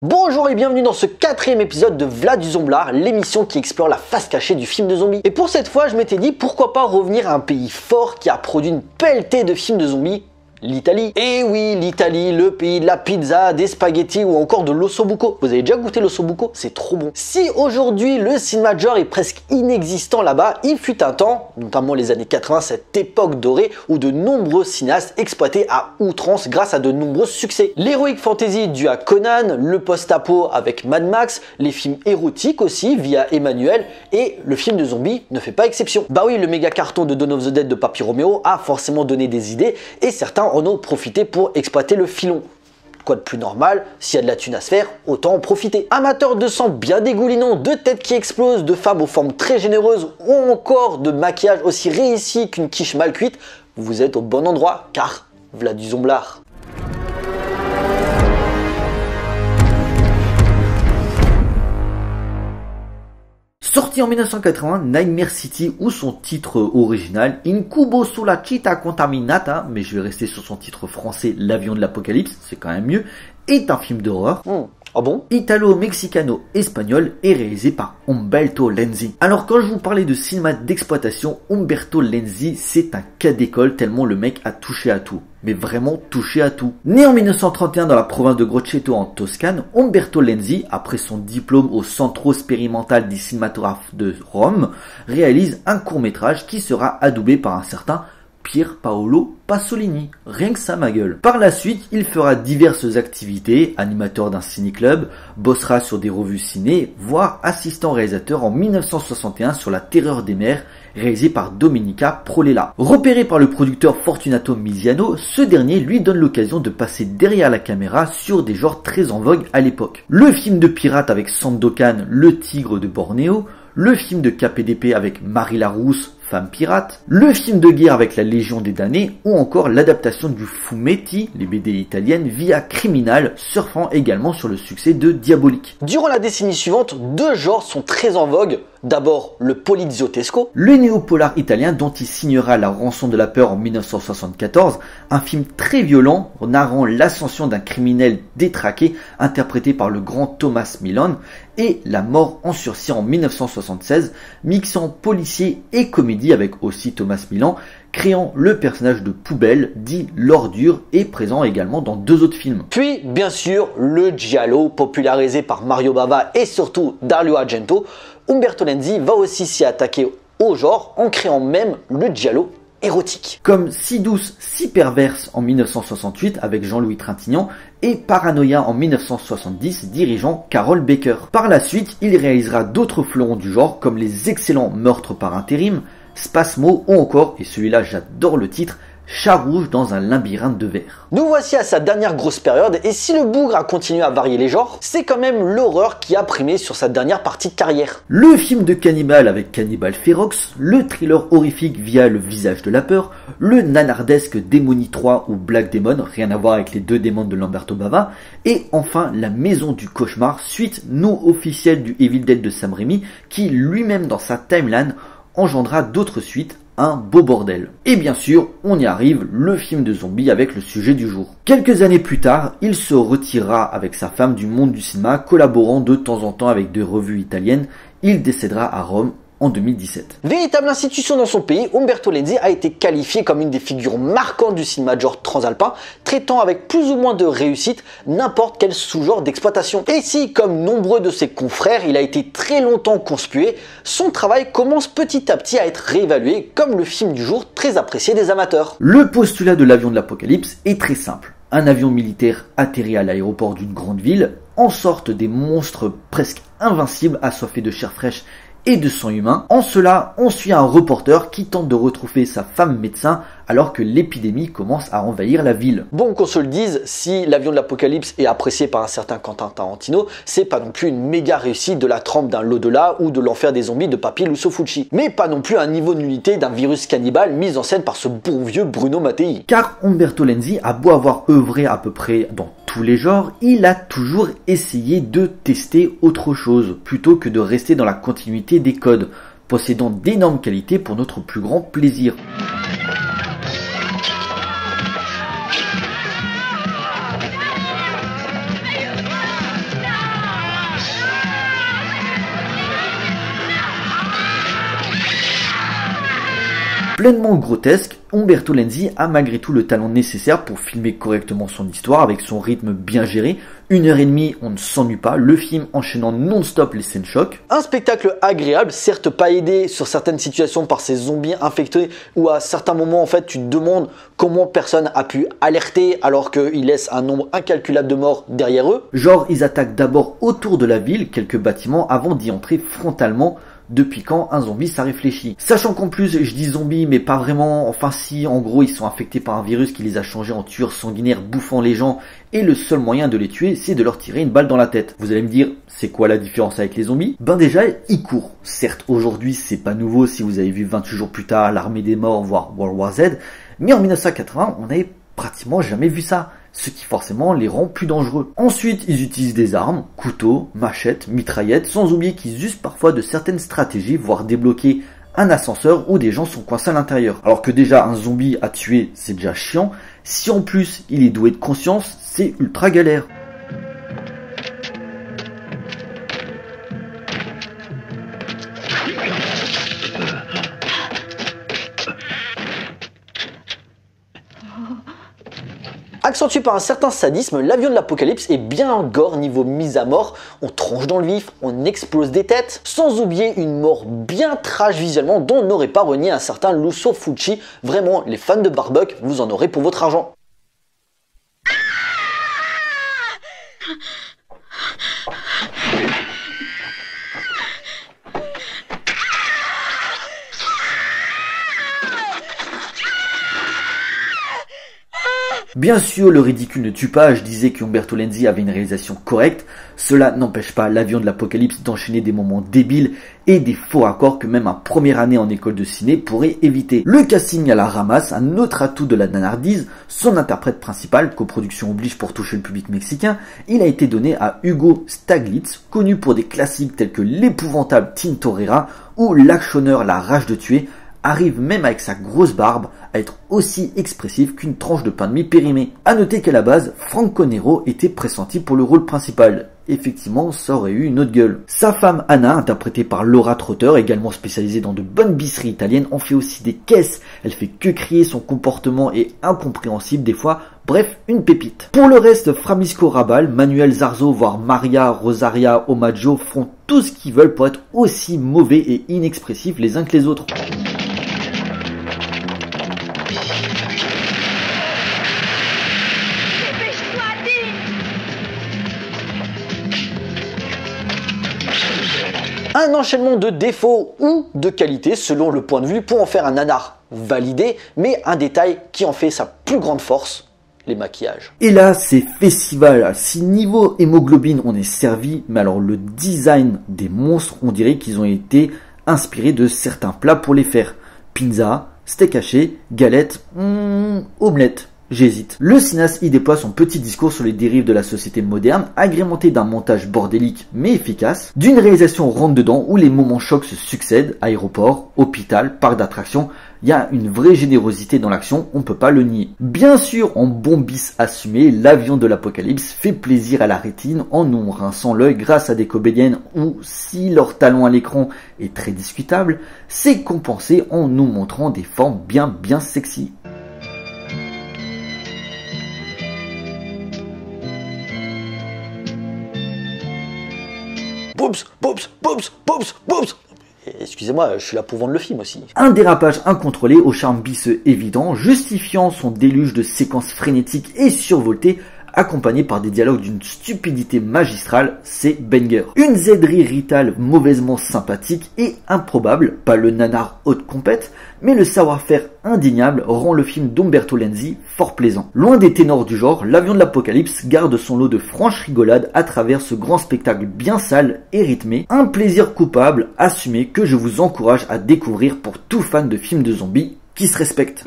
Bonjour et bienvenue dans ce 4e épisode de Vlad du Zomblard, l'émission qui explore la face cachée du film de zombies. Et pour cette fois, je m'étais dit pourquoi pas revenir à un pays fort qui a produit une pelletée de films de zombies, l'Italie. Et oui, l'Italie, le pays de la pizza, des spaghettis ou encore de l'ossobuco. Vous avez déjà goûté l'ossobuco? C'est trop bon. Si aujourd'hui le cinéma de genre est presque inexistant là-bas, il fut un temps, notamment les années 80, cette époque dorée où de nombreux cinéastes exploitaient à outrance grâce à de nombreux succès. L'heroic fantasy dû à Conan, le post-apo avec Mad Max, les films érotiques aussi via Emmanuel et le film de zombies ne fait pas exception. Bah oui, le méga carton de Dawn of the Dead de Papy Romeo a forcément donné des idées et certains en ont profité pour exploiter le filon. Quoi de plus normal, s'il y a de la thune à se faire, autant en profiter. Amateurs de sang bien dégoulinant, de têtes qui explosent, de femmes aux formes très généreuses ou encore de maquillage aussi réussi qu'une quiche mal cuite, vous êtes au bon endroit car Vlad du Zomblard. Sorti en 1980, Nightmare City ou son titre original Incubo sulla città contaminata, mais je vais rester sur son titre français L'avion de l'apocalypse, c'est quand même mieux, est un film d'horreur. Ah bon? Italo-mexicano-espagnol et réalisé par Umberto Lenzi. Alors quand je vous parlais de cinéma d'exploitation, Umberto Lenzi c'est un cas d'école tellement le mec a touché à tout. Mais vraiment touché à tout. Né en 1931 dans la province de Grosseto en Toscane, Umberto Lenzi, après son diplôme au Centro Sperimentale di Cinematographe de Rome, réalise un court-métrage qui sera adoubé par un certain Pier Paolo Pasolini. Rien que ça ma gueule. Par la suite, il fera diverses activités, animateur d'un ciné-club, bossera sur des revues ciné, voire assistant réalisateur en 1961 sur La Terreur des mers, réalisé par Domenica Prolela. Repéré par le producteur Fortunato Misiano, ce dernier lui donne l'occasion de passer derrière la caméra sur des genres très en vogue à l'époque. Le film de pirate avec Sandokan, le tigre de Bornéo, le film de KPDP avec Marie Larousse, femme pirate, le film de guerre avec la Légion des damnés ou encore l'adaptation du Fumetti, les BD italiennes, via Criminal, surfant également sur le succès de Diabolique. Durant la décennie suivante, deux genres sont très en vogue. D'abord le poliziotesco, le néopolar italien dont il signera La rançon de la peur en 1974, un film très violent narrant l'ascension d'un criminel détraqué interprété par le grand Thomas Milan, et La mort en sursis en 1976, mixant policier et comédie avec aussi Thomas Milan, créant le personnage de Poubelle, dit l'ordure, et présent également dans deux autres films. Puis, bien sûr, le giallo, popularisé par Mario Bava et surtout Dario Argento. Umberto Lenzi va aussi s'y attaquer au genre en créant même le giallo érotique. Comme Si douce, si perverse en 1968 avec Jean-Louis Trintignant et Paranoia en 1970 dirigeant Carol Baker. Par la suite, il réalisera d'autres fleurons du genre comme les excellents Meurtres par intérim, Spasmo ou encore, et celui-là j'adore le titre, Chat rouge dans un labyrinthe de verre. Nous voici à sa dernière grosse période et si le bougre a continué à varier les genres, c'est quand même l'horreur qui a primé sur sa dernière partie de carrière. Le film de cannibale avec Cannibal Ferox, le thriller horrifique via Le visage de la peur, le nanardesque Démonie 3 ou Black Demon, rien à voir avec les deux démons de Lamberto Bava, et enfin La maison du cauchemar, suite non officielle du Evil Dead de Sam Raimi, qui lui-même dans sa timeline engendra d'autres suites, un beau bordel. Et bien sûr, on y arrive, le film de zombies avec le sujet du jour. Quelques années plus tard, il se retirera avec sa femme du monde du cinéma, collaborant de temps en temps avec des revues italiennes. Il décédera à Rome en 2017. Véritable institution dans son pays, Umberto Lenzi a été qualifié comme une des figures marquantes du cinéma de genre transalpin, traitant avec plus ou moins de réussite n'importe quel sous-genre d'exploitation. Et si, comme nombreux de ses confrères, il a été très longtemps conspué, son travail commence petit à petit à être réévalué comme le film du jour très apprécié des amateurs. Le postulat de l'avion de l'apocalypse est très simple. Un avion militaire atterrit à l'aéroport d'une grande ville, en sorte des monstres presque invincibles assoiffés de chair fraîche et de sang humain. En cela, on suit un reporter qui tente de retrouver sa femme médecin alors que l'épidémie commence à envahir la ville. Bon, qu'on se le dise, si l'avion de l'apocalypse est apprécié par un certain Quentin Tarantino, c'est pas non plus une méga réussite de la trempe d'un l'au-delà ou de l'enfer des zombies de Papy Lucio Fulci. Mais pas non plus un niveau de nullité d'un virus cannibale mis en scène par ce bon vieux Bruno Mattei. Car Umberto Lenzi a beau avoir œuvré à peu près dans tous les genres, il a toujours essayé de tester autre chose, plutôt que de rester dans la continuité des codes, possédant d'énormes qualités pour notre plus grand plaisir. Pleinement grotesque, Umberto Lenzi a malgré tout le talent nécessaire pour filmer correctement son histoire avec son rythme bien géré. 1h30, on ne s'ennuie pas, le film enchaînant non-stop les scènes chocs. Un spectacle agréable, certes pas aidé sur certaines situations par ces zombies infectés où à certains moments en fait tu te demandes comment personne a pu alerter alors qu'ils laissent un nombre incalculable de morts derrière eux. Genre ils attaquent d'abord autour de la ville, quelques bâtiments avant d'y entrer frontalement. Depuis quand un zombie ça réfléchit? Sachant qu'en plus je dis zombie mais pas vraiment, enfin si, en gros ils sont infectés par un virus qui les a changés en tueurs sanguinaires bouffant les gens et le seul moyen de les tuer c'est de leur tirer une balle dans la tête. Vous allez me dire c'est quoi la différence avec les zombies? Ben déjà ils courent. Certes aujourd'hui c'est pas nouveau si vous avez vu 28 jours plus tard l'Armée des Morts voire World War Z, mais en 1980 on avait pratiquement jamais vu ça, ce qui forcément les rend plus dangereux. Ensuite, ils utilisent des armes, couteaux, machettes, mitraillettes, sans oublier qu'ils usent parfois de certaines stratégies, voire débloquer un ascenseur où des gens sont coincés à l'intérieur. Alors que déjà un zombie à tuer, c'est déjà chiant, si en plus il est doué de conscience, c'est ultra galère. Accentué par un certain sadisme, l'avion de l'apocalypse est bien gore niveau mise à mort, on tranche dans le vif, on explose des têtes, sans oublier une mort bien trash visuellement dont n'aurait pas renié un certain Lucio Fulci. Vraiment, les fans de barbecue, vous en aurez pour votre argent. Bien sûr, le ridicule ne tue pas, je disais que Umberto Lenzi avait une réalisation correcte, cela n'empêche pas l'avion de l'apocalypse d'enchaîner des moments débiles et des faux raccords que même un première année en école de ciné pourrait éviter. Le casting à la ramasse, un autre atout de la nanardise, son interprète principal, coproduction oblige pour toucher le public mexicain, il a été donné à Hugo Staglitz, connu pour des classiques tels que l'épouvantable Tintorera ou l'actionneur La Rage de Tuer, arrive même avec sa grosse barbe à être aussi expressif qu'une tranche de pain de mie périmée. A noter qu'à la base, Franco Nero était pressenti pour le rôle principal. Effectivement, ça aurait eu une autre gueule. Sa femme Anna, interprétée par Laura Trotter, également spécialisée dans de bonnes bisseries italiennes, en fait aussi des caisses. Elle fait que crier, son comportement est incompréhensible des fois. Bref, une pépite. Pour le reste, Framisco Rabal, Manuel Zarzo, voire Maria Rosaria Omaggio font tout ce qu'ils veulent pour être aussi mauvais et inexpressifs les uns que les autres. Un enchaînement de défauts ou de qualités selon le point de vue pour en faire un nanar validé, mais un détail qui en fait sa plus grande force, les maquillages. Et là, c'est festival. Si niveau hémoglobine on est servi, mais alors le design des monstres, on dirait qu'ils ont été inspirés de certains plats pour les faire. Pizza, steak haché, galette, omelette. J'hésite. Le cinéaste y déploie son petit discours sur les dérives de la société moderne, agrémenté d'un montage bordélique mais efficace, d'une réalisation rentre-dedans où les moments chocs se succèdent, aéroport, hôpital, parc d'attractions, il y a une vraie générosité dans l'action, on peut pas le nier. Bien sûr, en bon bis assumé, l'avion de l'apocalypse fait plaisir à la rétine en nous rinçant l'œil grâce à des comédiennes où, si leur talent à l'écran est très discutable, c'est compensé en nous montrant des formes bien sexy. Boops, boops, boops, boops, boops. Excusez-moi, je suis là pour vendre le film aussi. Un dérapage incontrôlé au charme bisseux évident, justifiant son déluge de séquences frénétiques et survoltées, accompagné par des dialogues d'une stupidité magistrale, c'est banger. Une zèderie ritale mauvaisement sympathique et improbable, pas le nanar haute compète, mais le savoir-faire indéniable rend le film d'Umberto Lenzi fort plaisant. Loin des ténors du genre, l'avion de l'apocalypse garde son lot de franches rigolades à travers ce grand spectacle bien sale et rythmé, un plaisir coupable assumé que je vous encourage à découvrir pour tout fan de films de zombies qui se respecte.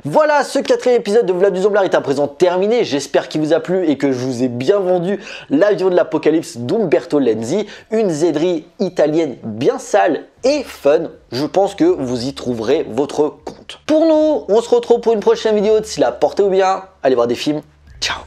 Voilà, ce 4e épisode de Vlad du Zomblar est à présent terminé. J'espère qu'il vous a plu et que je vous ai bien vendu l'avion de l'apocalypse d'Umberto Lenzi. Une zèderie italienne bien sale et fun. Je pense que vous y trouverez votre compte. Pour nous, on se retrouve pour une prochaine vidéo. D'ici là, portez-vous bien. Allez voir des films. Ciao.